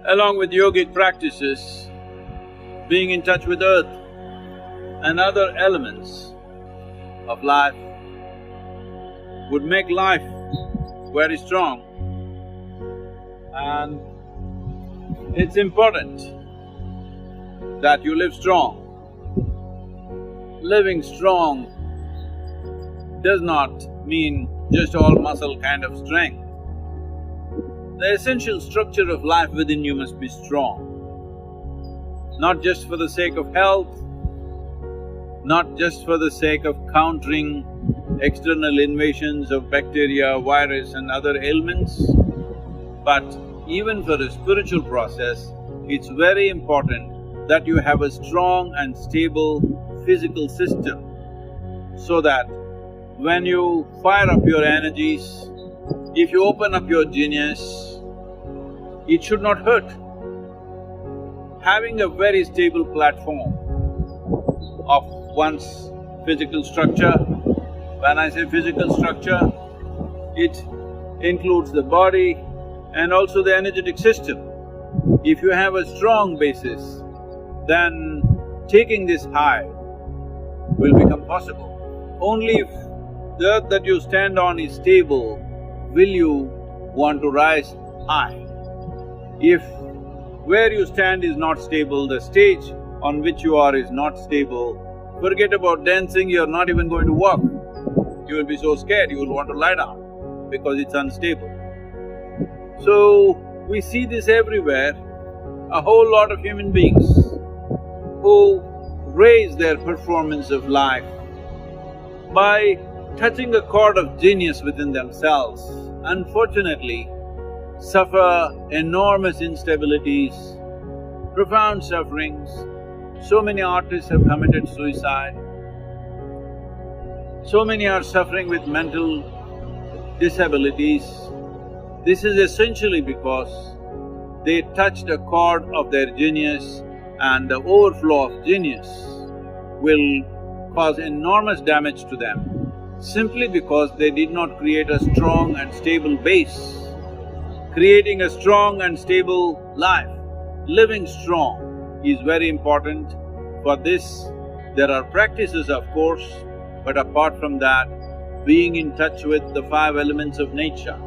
Along with yogic practices, being in touch with earth and other elements of life would make life very strong. And it's important that you live strong. Living strong does not mean just all muscle kind of strength. The essential structure of life within you must be strong. Not just for the sake of health, not just for the sake of countering external invasions of bacteria, virus and other ailments, but even for a spiritual process, it's very important that you have a strong and stable physical system so that when you fire up your energies, if you open up your genius, it should not hurt. Having a very stable platform of one's physical structure, when I say physical structure, it includes the body and also the energetic system. If you have a strong basis, then taking this high will become possible. Only if the earth that you stand on is stable, will you want to rise high. If where you stand is not stable, the stage on which you are is not stable, forget about dancing, you're not even going to walk. You will be so scared, you will want to lie down because it's unstable. So, we see this everywhere, a whole lot of human beings who raise their performance of life by touching a chord of genius within themselves, unfortunately suffer enormous instabilities, profound sufferings. So many artists have committed suicide, so many are suffering with mental disabilities. This is essentially because they touched a chord of their genius, and the overflow of genius will cause enormous damage to them simply because they did not create a strong and stable base. Creating a strong and stable life, living strong is very important. For this, there are practices of course, but apart from that, being in touch with the five elements of nature: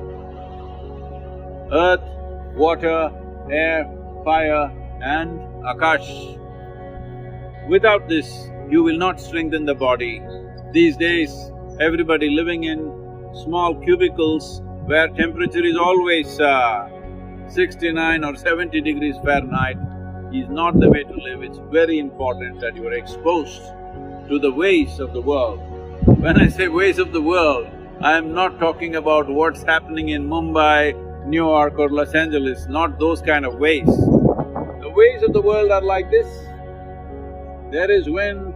earth, water, air, fire and akash. Without this, you will not strengthen the body. These days, everybody living in small cubicles where temperature is always 69 or 70 degrees Fahrenheit is not the way to live. It's very important that you are exposed to the ways of the world. When I say ways of the world, I am not talking about what's happening in Mumbai, New York or Los Angeles, not those kind of ways. The ways of the world are like this. There is wind,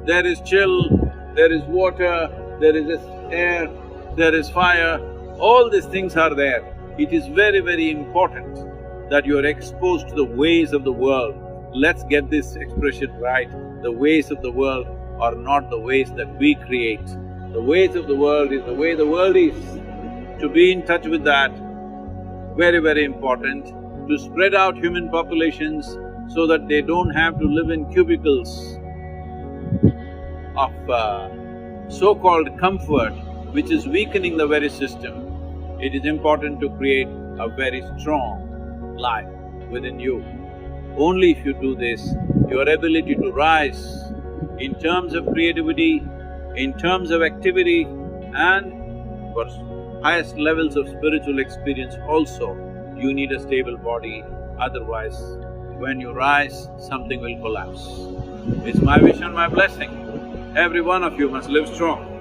there is chill, there is water, there is air, there is fire, all these things are there. It is very, very important that you are exposed to the ways of the world. Let's get this expression right. The ways of the world are not the ways that we create. The ways of the world is the way the world is. To be in touch with that, very, very important. To spread out human populations so that they don't have to live in cubicles of so-called comfort, which is weakening the very system. It is important to create a very strong life within you. Only if you do this, your ability to rise in terms of creativity, in terms of activity and for highest levels of spiritual experience also, you need a stable body, otherwise when you rise, something will collapse. It's my wish and my blessing. Every one of you must live strong.